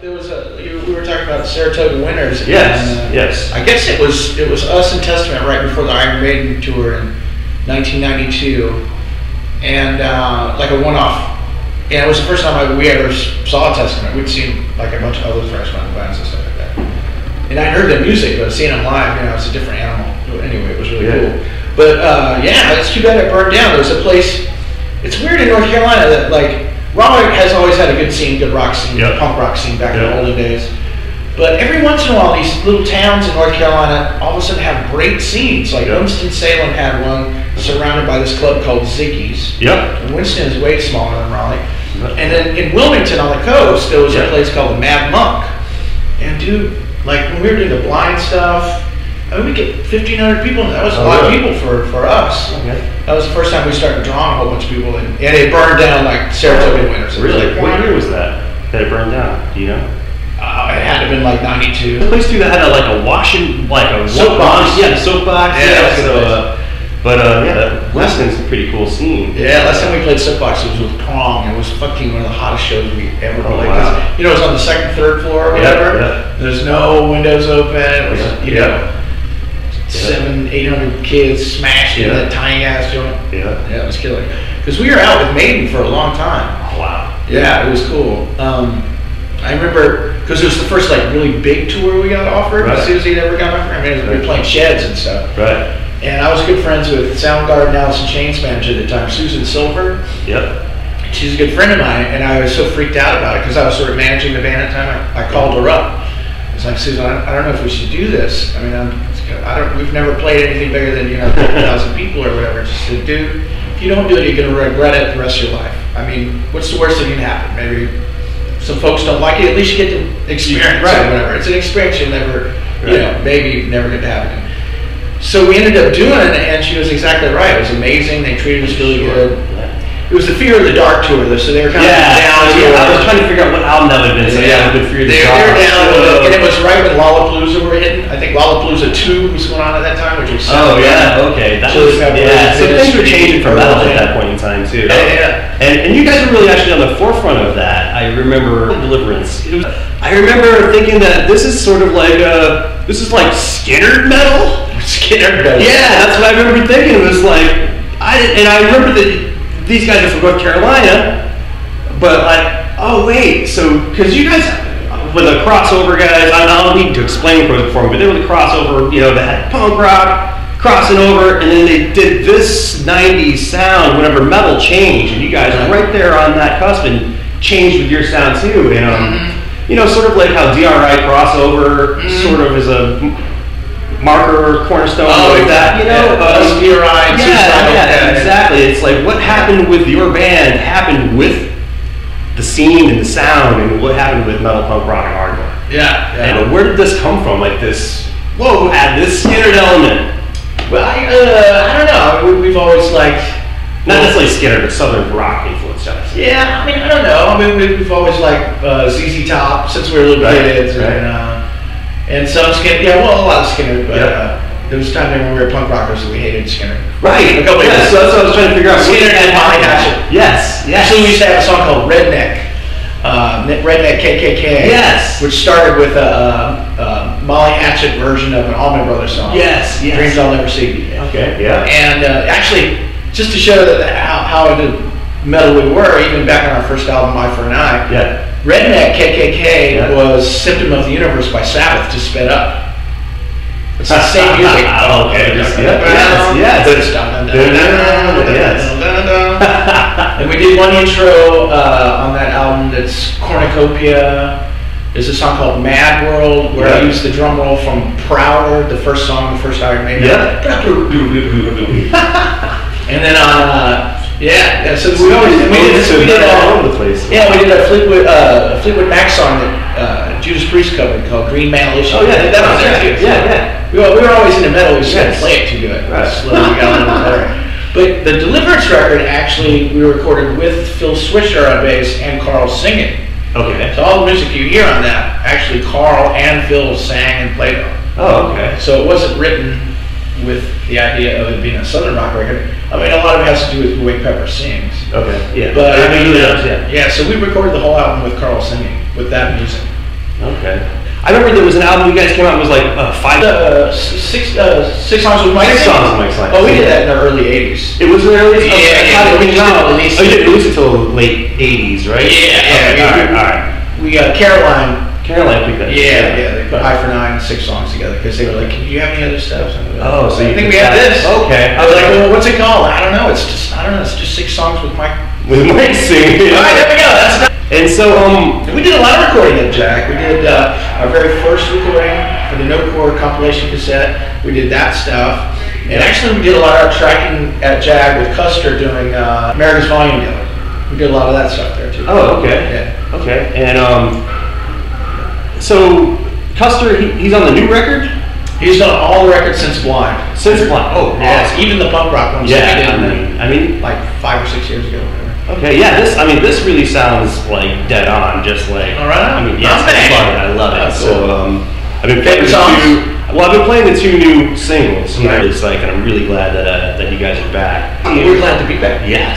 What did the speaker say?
there was we were talking about the Saratoga Winters. Yes, and, yes. I guess it was us and Testament right before the Iron Maiden tour in 1992, and like a one-off. And it was the first time we ever saw Testament. We'd seen like a bunch of other thrash metal bands and stuff like that. And I heard their music, but seeing them live, it's a different animal. Anyway, it was really cool. But yeah, it's too bad it burned down. There was a place. It's weird in North Carolina that like Raleigh has always had a good scene, good rock scene, punk rock scene back in the olden days. But every once in a while, these little towns in North Carolina all of a sudden have great scenes. Like Winston-Salem had one surrounded by this club called Ziggy's. Yep. And Winston is way smaller than Raleigh. And then in Wilmington on the coast, there was a place called the Mad Monk. And dude, like when we were doing the blind stuff, I mean, we get 1,500 people, and that was a lot of people for us. Okay. That was the first time we started drawing a whole bunch of people, and it burned down like Saratoga Winters. Really? What year was that it burned down? Do you know? It had to have been like 92. The place too that had a washing, like a soapbox. Yeah, the soapbox. Yeah. Winston's a pretty cool scene. Yeah, last time we played Soapbox, it was with Prong. It was fucking one of the hottest shows we ever played. Wow. It was on the second, third floor or whatever. There's no windows open. It was, 700-800 kids smashed in that tiny ass joint. Yeah, it was killer. Because we were out with Maiden for a long time. Oh, wow. Yeah, it was cool. I remember, because it was the first like really big tour we got offered. Right. Susie had ever got offered. I mean, we were playing sheds and stuff. Right. And I was good friends with Soundgarden, Alice in Chains manager at the time, Susan Silver. Yep. She's a good friend of mine, and I was so freaked out about it because I was sort of managing the band at the time. I called her up. I was like, Susan, I don't know if we should do this. I mean, we've never played anything bigger than 50,000 people or whatever. She said, dude, if you don't do it, you're going to regret it the rest of your life. I mean, what's the worst that can happen? Maybe some folks don't like it. At least you get to experience it or whatever. It's an experience you'll never, maybe never get to have again. So we ended up doing it, and she was exactly right. It was amazing. They treated us really good. It was the Fear of the Dark tour, so they were kind of down. I was trying to figure out what album that would have been. So good Fear of the Dark. They were down, and it was right when Lollapalooza were hitting. I think Lollapalooza 2 was going on at that time, which was okay. That was, so things were changing for metal at that point in time too. And you guys were really actually on the forefront of that. I remember Deliverance. I remember thinking that this is sort of like like Skinner metal. Skinner metal. Yeah, that's what I remember thinking. It was like I remember that these guys are from North Carolina, but like, oh wait, so because you guys were the crossover guys. I don't need to explain it for me, but they were the crossover. They had punk rock crossing over, and then they did this '90s sound whenever metal changed, and you guys are right there on that cusp and changed with your sound too. Sort of like how DRI crossover sort of is a marker cornerstone like that, DRI. Exactly. It's like what happened with your band happened with the scene and the sound, and what happened with metal, punk, rock, and hardcore. Yeah. And where did this come from? Like this? Whoa! Add this Skinner element. Well, I don't know. We've always liked not necessarily Skinner, but Southern rock influence. Yeah, I mean, I don't know. I mean, we've always liked ZZ Top since we were little kids, and some Skinner. Yeah, well, a lot of Skinner, but there was a time when we were punk rockers and we hated Skinner. Right. So that's what I was trying to figure out. Skinner and Molly Hatchet. Yes. Actually, we used to have a song called Redneck. Redneck KKK. Yes. Which started with a Molly Hatchet version of an Allman Brothers song. Yes. Dreams I'll Never See. Okay. Yeah. And actually, just to show that how into metal we were, even back on our first album, Eye for an Eye. Yeah. Redneck KKK was Symptom of the Universe by Sabbath to sped up. It's the same music. Okay. And we did one intro on that album that's Cornucopia. There's a song called Mad World where I used the drum roll from Prowler, the first song, the first Iron Maiden. And then on so we did all over the place. Yeah, we did a Fleetwood Mac song that Judas Priest covered called Green Mantle Issue. Oh yeah, that was there too. Yeah. We were always into metal. We just didn't play it too good. Right. Slowly we got a little better. But the Deliverance record actually we recorded with Phil Swisher on bass and Carl singing. Okay. So all the music you hear on that actually Carl and Phil sang and played on. Oh, okay. So it wasn't written with the idea of it being a Southern rock record. I mean, a lot of it has to do with the way Pepper sings. Okay, yeah. But I mean, so we recorded the whole album with Carl singing, with that music. Okay. I remember there was an album you guys came out. It was like six songs with Mike. 6 songs with Mike Slang. Oh, we did that in the early '80s. It was in the early '80s. Yeah, we didn't release. Oh, you didn't release it until late '80s, right? Yeah, Okay, all right. We got Caroline picked that. Yeah, they put High for Nine and 6 songs together because they were like, "Do you have any other stuff?" Oh, so I think we have this. Okay. I was like, "Well, what's it called?" I don't know. It's just 6 songs with Mike. With Mike singing. All right, there we go. That's and so we did a lot of recording at Jack. We did our very first recording for the No Core compilation cassette. We did that stuff, and actually we did a lot of our tracking at Jag with Custer doing America's Volume Dealer. We did a lot of that stuff there too. Oh, okay. Yeah. Okay. And so Custer, he's on the new record. He's done all the records since Blind. Since Blind. Oh, yes. Even the punk rock ones. Yeah. I mean, like 5 or 6 years ago. Okay, yeah, this really sounds like dead on, just like. All right. I mean, yeah, I love it. That's so, cool. I've been playing I've been playing the 2 new singles. Right. It's like, and I'm really glad that you guys are back. We're glad to be back. Yeah,